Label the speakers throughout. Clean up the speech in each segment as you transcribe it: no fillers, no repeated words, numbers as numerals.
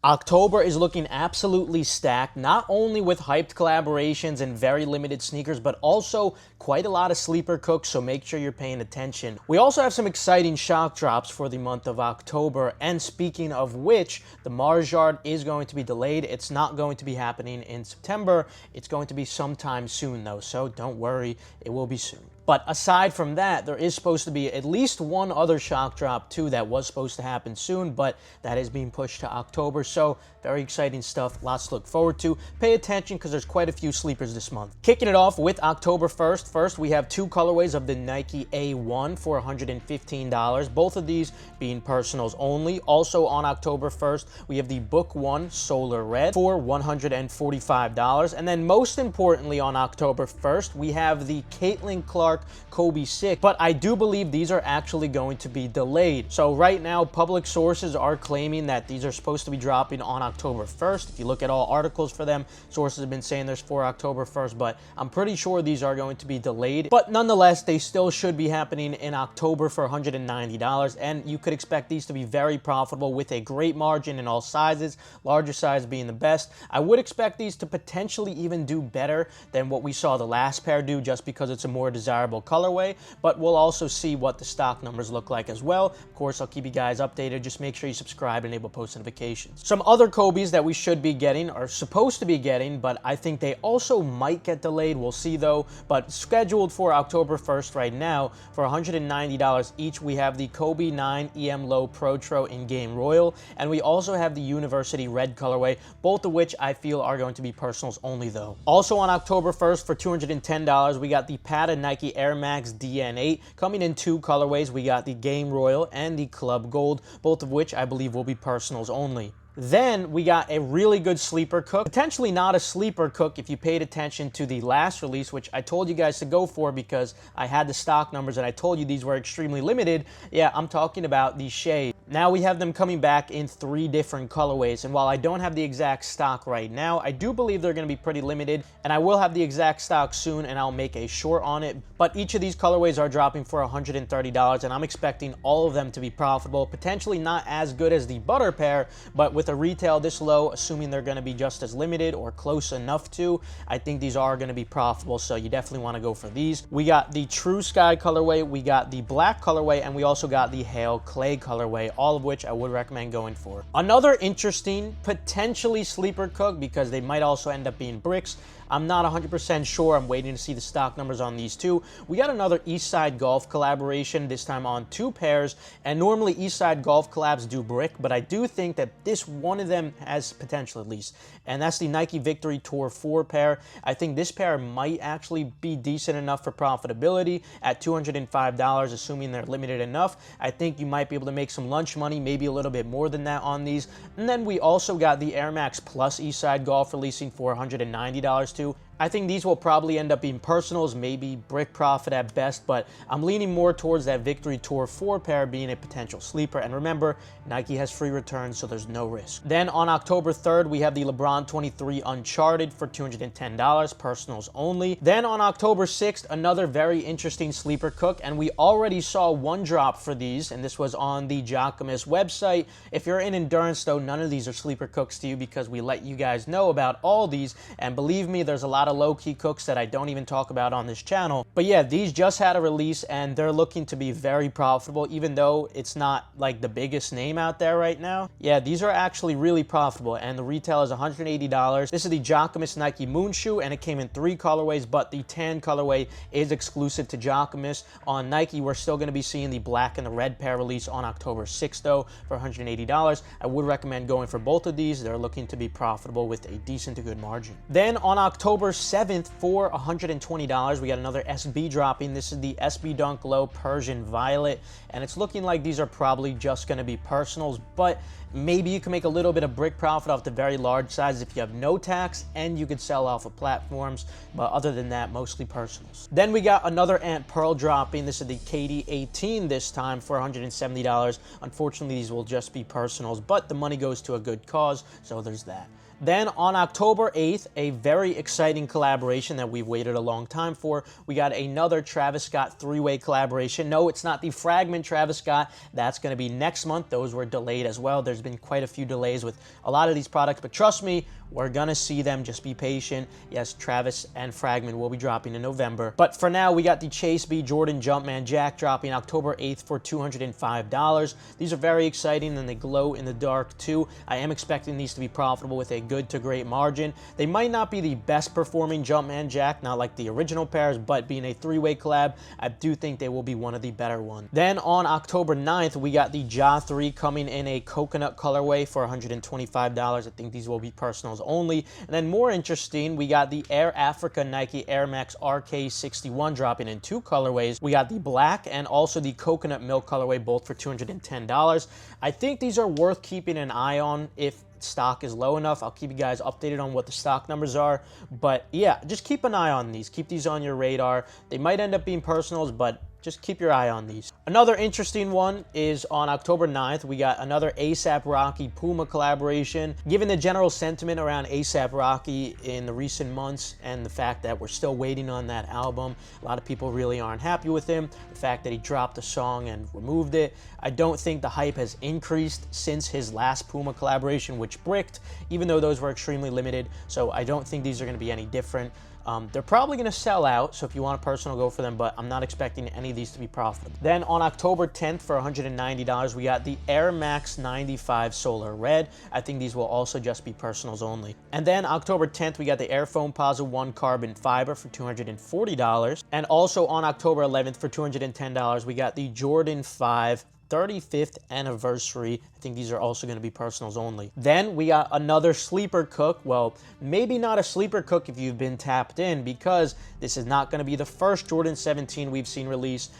Speaker 1: October is looking absolutely stacked, not only with hyped collaborations and very limited sneakers, but also quite a lot of sleeper cooks, so make sure you're paying attention. We also have some exciting shock drops for the month of October, and speaking of which, the Mars Yard is going to be delayed. It's not going to be happening in September. It's going to be sometime soon though, so don't worry, it will be soon. But aside from that, there is supposed to be at least one other shock drop too that was supposed to happen soon, but that is being pushed to October. So very exciting stuff, lots to look forward to. Pay attention because there's quite a few sleepers this month. Kicking it off with October 1st. First, we have two colorways of the Nike A1 for $115. Both of these being personals only. Also on October 1st, we have the Book 1 Solar Red for $145. And then most importantly on October 1st, we have the Caitlin Clark Kobe 6, but I do believe these are actually going to be delayed. So right now, public sources are claiming that these are supposed to be dropping on October 1st. If you look at all articles for them, sources have been saying there's for October 1st, but I'm pretty sure these are going to be delayed. But nonetheless, they still should be happening in October for $190, and you could expect these to be very profitable with a great margin in all sizes, larger size being the best. I would expect these to potentially even do better than what we saw the last pair do, just because it's a more desirable colorway, but we'll also see what the stock numbers look like as well. Of course, I'll keep you guys updated. Just make sure you subscribe and enable post notifications. Some other Kobe's that we should be getting, are supposed to be getting, but I think they also might get delayed. We'll see though, but scheduled for October 1st right now for $190 each. We have the Kobe 9 EM Low Protro in Game Royal, and we also have the University Red colorway, both of which I feel are going to be personals only though. Also on October 1st for $210, we got the Pata Nike Air Max DN8 coming in two colorways. We got the Game Royal and the Club Gold, both of which I believe will be personals only. Then we got a really good sleeper cook, potentially not a sleeper cook if you paid attention to the last release, which I told you guys to go for because I had the stock numbers and I told you these were extremely limited. Yeah, I'm talking about the shade. Now we have them coming back in 3 different colorways, and while I don't have the exact stock right now, I do believe they're going to be pretty limited, and I will have the exact stock soon and I'll make a short on it. But each of these colorways are dropping for $130, and I'm expecting all of them to be profitable, potentially not as good as the Butter pair, but with a retail this low, assuming they're going to be just as limited or close enough to, I think these are going to be profitable, so you definitely want to go for these. We got the True Sky colorway, we got the black colorway, and we also got the Hail Clay colorway, all of which I would recommend going for. Another interesting, potentially sleeper cook, because they might also end up being bricks. I'm not 100% sure. I'm waiting to see the stock numbers on these two. We got another Eastside Golf collaboration, this time on 2 pairs, and normally Eastside Golf collabs do brick, but I do think that this one of them has potential at least, and that's the Nike Victory Tour 4 pair. I think this pair might actually be decent enough for profitability at $205, assuming they're limited enough. I think you might be able to make some lunch money, maybe a little bit more than that on these. And then we also got the Air Max Plus Eastside Golf releasing for $190 too. I think these will probably end up being personals, maybe brick profit at best, but I'm leaning more towards that Victory Tour 4 pair being a potential sleeper. And remember, Nike has free returns, so there's no risk. Then on October 3rd, we have the LeBron 23 Uncharted for $210, personals only. Then on October 6th, another very interesting sleeper cook, and we already saw one drop for these, and this was on the Jacquemus website. If you're in endurance though, none of these are sleeper cooks to you because we let you guys know about all these, and believe me, there's a lot of low-key cooks that I don't even talk about on this channel. But yeah, these just had a release and they're looking to be very profitable, even though it's not like the biggest name out there right now. Yeah, these are actually really profitable, and the retail is $180. This is the Jacquemus Nike Moon Shoe, and it came in 3 colorways, but the tan colorway is exclusive to Jacquemus. On Nike, we're still going to be seeing the black and the red pair release on October 6th though for $180. I would recommend going for both of these. They're looking to be profitable with a decent to good margin. Then on October 7th for $120, we got another SB dropping. This is the SB Dunk Low Persian Violet, and it's looking like these are probably just going to be personals, but maybe you can make a little bit of brick profit off the very large size if you have no tax, and you could sell off of platforms, but other than that, mostly personals. Then we got another Ant Pearl dropping. This is the KD 18 this time for $170. Unfortunately, these will just be personals, but the money goes to a good cause, so there's that. Then on October 8th, a very exciting collaboration that we've waited a long time for. We got another Travis Scott 3-way collaboration. No, it's not the Fragment Travis Scott. That's going to be next month. Those were delayed as well. There's there's been quite a few delays with a lot of these products, but trust me, we're gonna see them. Just be patient. Yes, Travis and Fragment will be dropping in November. But for now, we got the Chase B Jordan Jumpman Jack dropping October 8th for $205. These are very exciting and they glow in the dark too. I am expecting these to be profitable with a good to great margin. They might not be the best performing Jumpman Jack, not like the original pairs, but being a three-way collab, I do think they will be one of the better ones. Then on October 9th, we got the Ja 3 coming in a coconut colorway for $125. I think these will be personals only. And then more interesting, we got the Air Africa Nike Air Max RK61 dropping in two colorways. We got the black and also the coconut milk colorway, both for $210. I think these are worth keeping an eye on if stock is low enough. I'll keep you guys updated on what the stock numbers are. But yeah, just keep an eye on these. Keep these on your radar. They might end up being personals, but just keep your eye on these. Another interesting one is on October 9th, we got another A$AP Rocky Puma collaboration. Given the general sentiment around A$AP Rocky in the recent months and the fact that we're still waiting on that album, a lot of people really aren't happy with him. The fact that he dropped a song and removed it, I don't think the hype has increased since his last Puma collaboration, which bricked, even though those were extremely limited. So I don't think these are gonna be any different. They're probably going to sell out, so if you want a personal, go for them, but I'm not expecting any of these to be profitable. Then on October 10th for $190, we got the Air Max 95 Solar Red. I think these will also just be personals only. And then October 10th, we got the Air Foamposite 1 Carbon Fiber for $240. And also on October 11th for $210, we got the Jordan 5 35th anniversary. I think these are also going to be personals only. Then we got another sleeper cook. Well, maybe not a sleeper cook if you've been tapped in, because this is not going to be the first Jordan 17 we've seen released.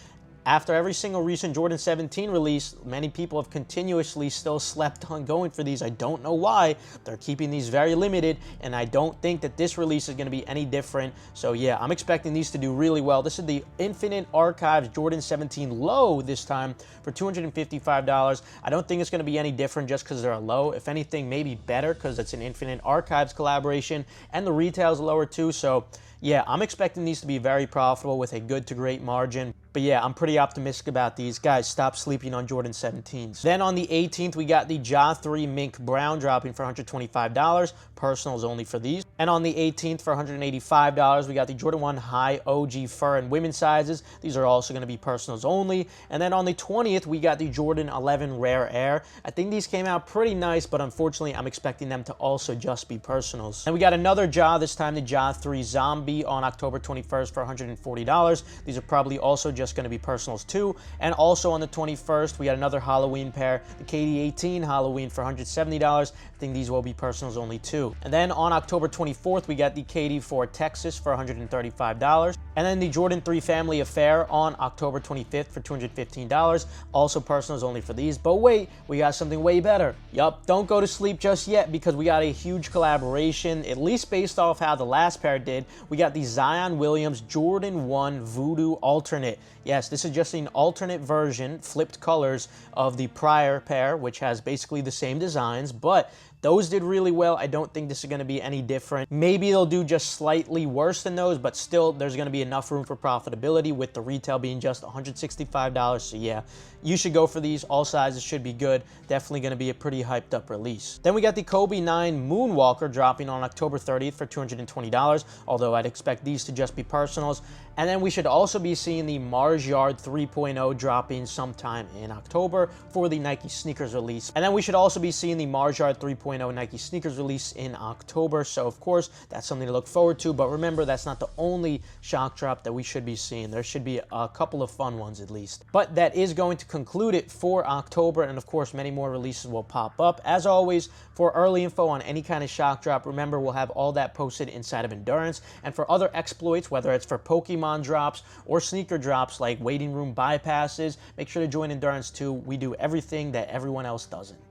Speaker 1: After every single recent Jordan 17 release, many people have continuously still slept on going for these. I don't know why. They're keeping these very limited, and I don't think that this release is going to be any different. So yeah, I'm expecting these to do really well. This is the Infinite Archives Jordan 17 Low this time for $255. I don't think it's going to be any different just because they're a low. If anything, maybe better because it's an Infinite Archives collaboration, and the retail is lower too. So yeah, I'm expecting these to be very profitable with a good to great margin. But yeah, I'm pretty optimistic about these. Guys, stop sleeping on Jordan 17s. Then on the 18th, we got the Ja 3 Mink Brown dropping for $125. Personals only for these. And on the 18th for $185, we got the Jordan 1 High OG Fur and women's sizes. These are also going to be personals only. And then on the 20th, we got the Jordan 11 Rare Air. I think these came out pretty nice, but unfortunately, I'm expecting them to also just be personals. And we got another Ja, this time the Ja 3 Zombie on October 21st for $140. These are probably also just going to be personals too. And also on the 21st, we got another Halloween pair, the KD18 Halloween for $170. I think these will be personals only too. And then on October 24th, we got the KD4 Texas for $135. And then the Jordan 3 Family Affair on October 25th for $215. Also personals only for these. But wait, we got something way better. Yup, don't go to sleep just yet, because we got a huge collaboration, at least based off how the last pair did. We got the Zion Williamson Jordan 1 Voodoo Alternate. Yes, this is just an alternate version, flipped colors of the prior pair, which has basically the same designs, but those did really well. I don't think this is going to be any different. Maybe they'll do just slightly worse than those, but still there's going to be enough room for profitability with the retail being just $165. So yeah, you should go for these. All sizes should be good. Definitely going to be a pretty hyped up release. Then we got the Kobe 9 Moonwalker dropping on October 30th for $220, although I'd expect these to just be personals. And then we should also be seeing the Mars Yard 3.0 dropping sometime in October for the Nike sneakers release. And then we should also be seeing the Mars Yard 3.0 Nike sneakers release in October. So of course, that's something to look forward to. But remember, that's not the only shock drop that we should be seeing. There should be a couple of fun ones at least. But that is going to conclude it for October. And of course, many more releases will pop up. As always, for early info on any kind of shock drop, remember, we'll have all that posted inside of Endurance. And for other exploits, whether it's for Pokemon drops or sneaker drops like waiting room bypasses, make sure to join Endurance too. We do everything that everyone else doesn't.